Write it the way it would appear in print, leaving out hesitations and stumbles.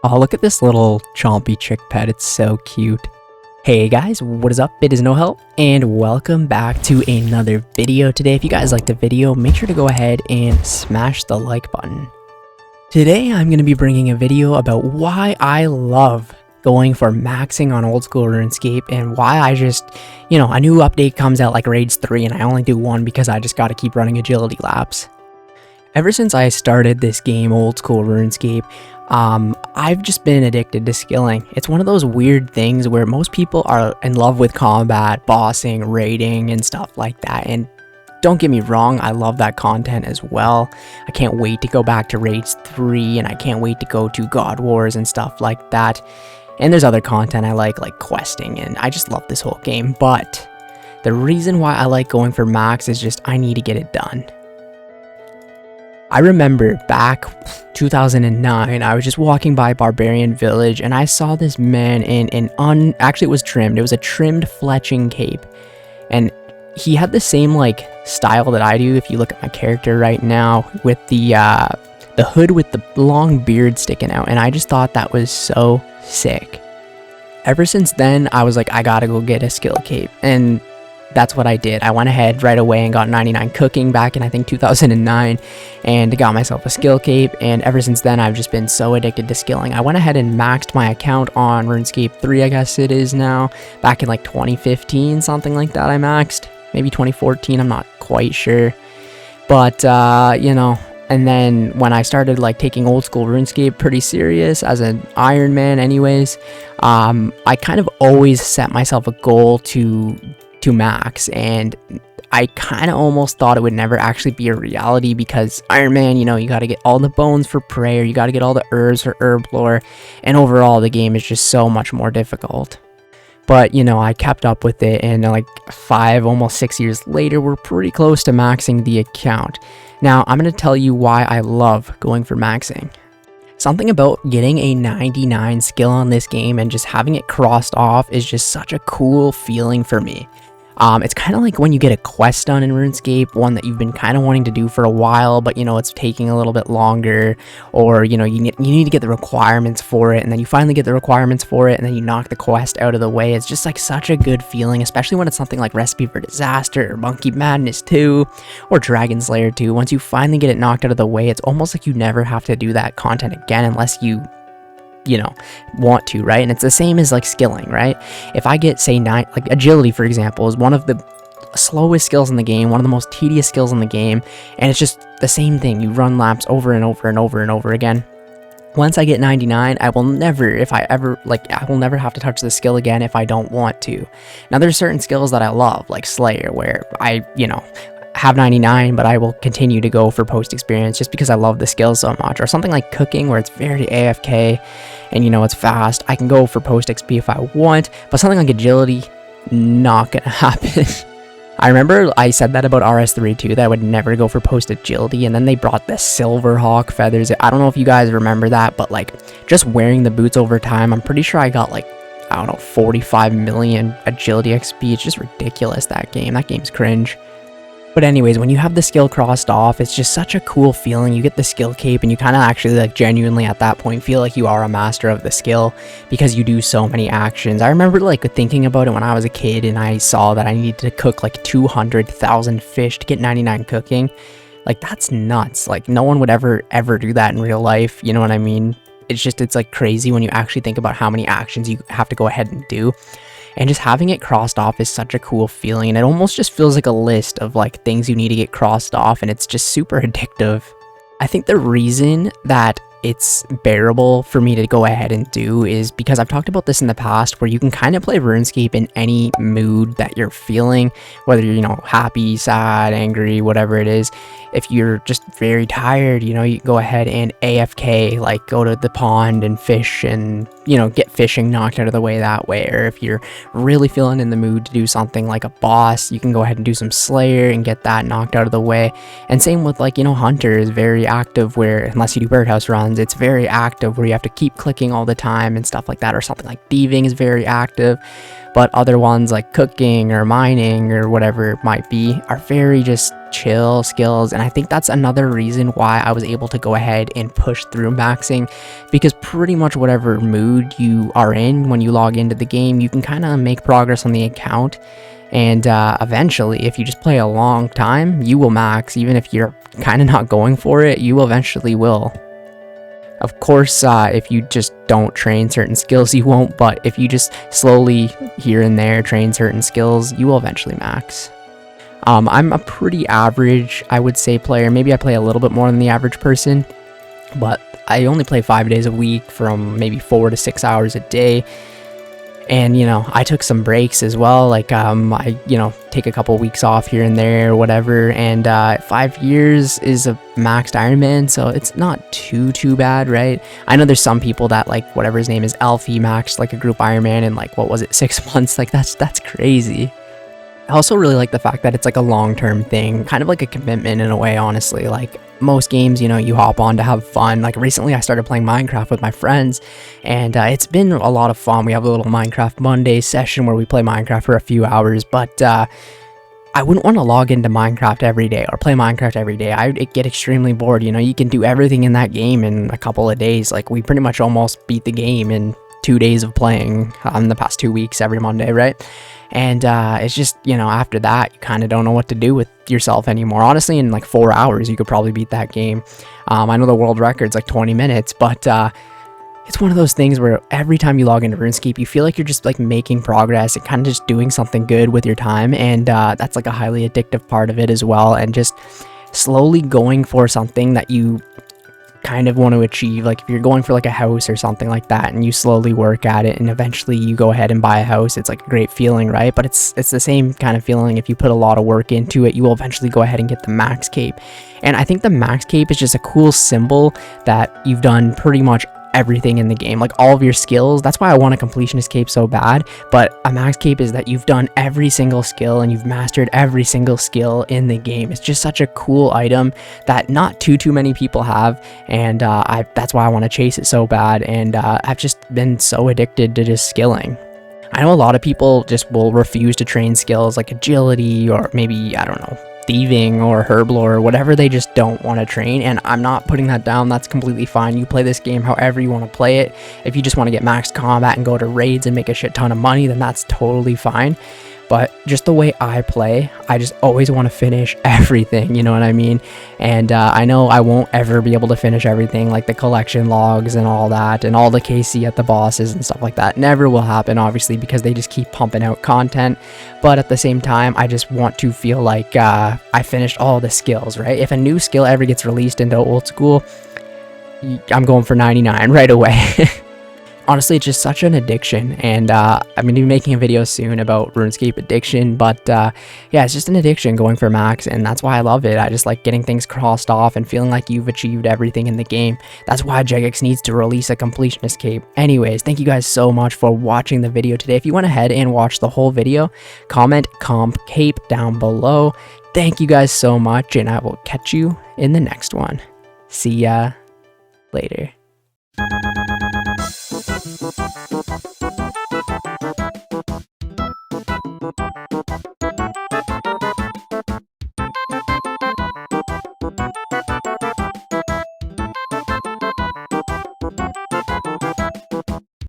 Oh, look at this little chompy chick pet. It's so cute. Hey guys, what is up? It is NoHelp, and welcome back to another video today. If you guys liked the video, make sure to go ahead and smash the like button. Today, I'm going to be bringing a video about why I love going for maxing on old school RuneScape and why I just, a new update comes out like Raids 3 and I only do one because I just got to keep running agility laps. Ever since I started this game, old school RuneScape, I've just been addicted to skilling. It's one of those weird things where most people are in love with combat, bossing, raiding, and stuff like that. And don't get me wrong, I love that content as well. I can't wait to go back to Raids 3, and I can't wait to go to God Wars and stuff like that. And there's other content I like questing, and I just love this whole game. But the reason why I like going for max is just I need to get it done. I remember back 2009, I was just walking by Barbarian Village and I saw this man in actually it was trimmed. It was a trimmed fletching cape. And he had the same style that I do. If you look at my character right now with the hood with the long beard sticking out. And I just thought that was so sick. Ever since then, I was like, I gotta go get a skill cape. And that's what I did. I went ahead right away and got 99 cooking back in I think 2009 and got myself a skill cape, and ever since then I've just been so addicted to skilling. I went ahead and maxed my account on RuneScape 3, I guess it is now. Back in 2015, something like that I maxed. Maybe 2014, I'm not quite sure. But, and then when I started taking old school RuneScape pretty serious as an Ironman anyways, I kind of always set myself a goal to max, and I kind of almost thought it would never actually be a reality because Ironman, you got to get all the bones for prayer, you got to get all the herbs for herb lore, and overall the game is just so much more difficult. But I kept up with it, and 5, almost 6 years later, we're pretty close to maxing the account. Now I'm going to tell you why I love going for maxing. Something about getting a 99 skill on this game and just having it crossed off is just such a cool feeling for me. It's kind of like when you get a quest done in RuneScape, one that you've been kind of wanting to do for a while, but it's taking a little bit longer, or you need to get the requirements for it, and then you finally get the requirements for it, and then you knock the quest out of the way. It's just such a good feeling, especially when it's something like Recipe for Disaster or Monkey Madness 2 or Dragon Slayer 2. Once you finally get it knocked out of the way, it's almost like you never have to do that content again unless you want to, right? And it's the same as skilling, right? If I get, say, agility, for example, is one of the slowest skills in the game, one of the most tedious skills in the game, and it's just the same thing. You run laps over and over and over and over again. Once I get 99, I will never, I will never have to touch the skill again if I don't want to. Now, there's certain skills that I love, like Slayer, where I, have 99, but I will continue to go for post experience just because I love the skill so much. Or something like cooking, where it's very AFK and it's fast. I can go for post XP if I want, but something like agility, not gonna happen. I remember I said that about RS3 too, that I would never go for post agility, and then they brought the silver hawk feathers. I don't know if you guys remember that, but just wearing the boots over time, I'm pretty sure I got 45 million agility XP. It's just ridiculous, that game's cringe. But anyways, when you have the skill crossed off, it's just such a cool feeling. You get the skill cape and you kind of actually genuinely at that point feel like you are a master of the skill because you do so many actions. I remember thinking about it when I was a kid and I saw that I needed to cook 200,000 fish to get 99 cooking. That's nuts. No one would ever do that in real life. You know what I mean? It's crazy when you actually think about how many actions you have to go ahead and do. And just having it crossed off is such a cool feeling, and it almost just feels like a list of things you need to get crossed off, and it's just super addictive. I think the reason that it's bearable for me to go ahead and do is because I've talked about this in the past, where you can kind of play RuneScape in any mood that you're feeling, whether you're happy, sad, angry, whatever it is. If you're just very tired, you can go ahead and AFK, go to the pond and fish and get fishing knocked out of the way that way. Or if you're really feeling in the mood to do something like a boss, you can go ahead and do some Slayer and get that knocked out of the way. And same with Hunter is very active, where unless you do birdhouse runs, ones, it's very active where you have to keep clicking all the time and stuff like that, or something like thieving is very active. But other ones like cooking or mining or whatever it might be are very just chill skills. And I think that's another reason why I was able to go ahead and push through maxing, because pretty much whatever mood you are in when you log into the game, you can kind of make progress on the account. And eventually, if you just play a long time, you will max. Even if you're kind of not going for it, you eventually will. Of course, if you just don't train certain skills, you won't, but if you just slowly here and there train certain skills, you will eventually max. I'm a pretty average, I would say, player. Maybe I play a little bit more than the average person, but I only play 5 days a week from maybe 4 to 6 hours a day. And, you know, I took some breaks as well, like, I, you know, take a couple weeks off here and there or whatever, and 5 years is a maxed Ironman, so it's not too bad, right? I know there's some people that, like, whatever his name is, Alfie, maxed, like, a group Ironman in, like, what was it, 6 months? Like, that's crazy. I also really like the fact that it's like a long-term thing, kind of like a commitment in a way, honestly. Like most games, you know, you hop on to have fun. Like recently I started playing Minecraft with my friends, and it's been a lot of fun. We have a little Minecraft Monday session where we play Minecraft for a few hours, but I wouldn't want to log into Minecraft every day or play Minecraft every day. I'd get extremely bored. You know, you can do everything in that game in a couple of days. Like we pretty much almost beat the game in 2 days of playing in the past 2 weeks every Monday, right? And it's just, you know, after that, you kind of don't know what to do with yourself anymore. Honestly, in like 4 hours, you could probably beat that game. I know the world record's like 20 minutes, but it's one of those things where every time you log into RuneScape, you feel like you're just like making progress and kind of just doing something good with your time. And that's like a highly addictive part of it as well. And just slowly going for something that you kind of want to achieve. Like if you're going for like a house or something like that, and you slowly work at it and eventually you go ahead and buy a house, it's like a great feeling, right? But it's the same kind of feeling if you put a lot of work into it. You will eventually go ahead and get the max cape. And I think the max cape is just a cool symbol that you've done pretty much everything in the game, like all of your skills. That's why I want a completionist cape so bad. But a max cape is that you've done every single skill and you've mastered every single skill in the game. It's just such a cool item that not too many people have, and that's why I want to chase it so bad. And I've just been so addicted to just skilling. I know a lot of people just will refuse to train skills like agility or maybe, I don't know, thieving or herblore or whatever. They just don't want to train, and I'm not putting that down. That's completely fine. You play this game however you want to play it. If you just want to get max combat and go to raids and make a shit ton of money, then that's totally fine. But just the way I play, I just always want to finish everything, you know what I mean? And I know I won't ever be able to finish everything, like the collection logs and all that, and all the KC at the bosses and stuff like that. Never will happen, obviously, because they just keep pumping out content. But at the same time, I just want to feel like I finished all the skills, right? If a new skill ever gets released into old school, I'm going for 99 right away. Honestly, it's just such an addiction, and I'm going to be making a video soon about RuneScape addiction, but yeah, it's just an addiction going for max, and that's why I love it. I just like getting things crossed off and feeling like you've achieved everything in the game. That's why Jagex needs to release a completionist cape. Anyways, thank you guys so much for watching the video today. If you went ahead and watched the whole video, comment comp cape down below. Thank you guys so much, and I will catch you in the next one. See ya later.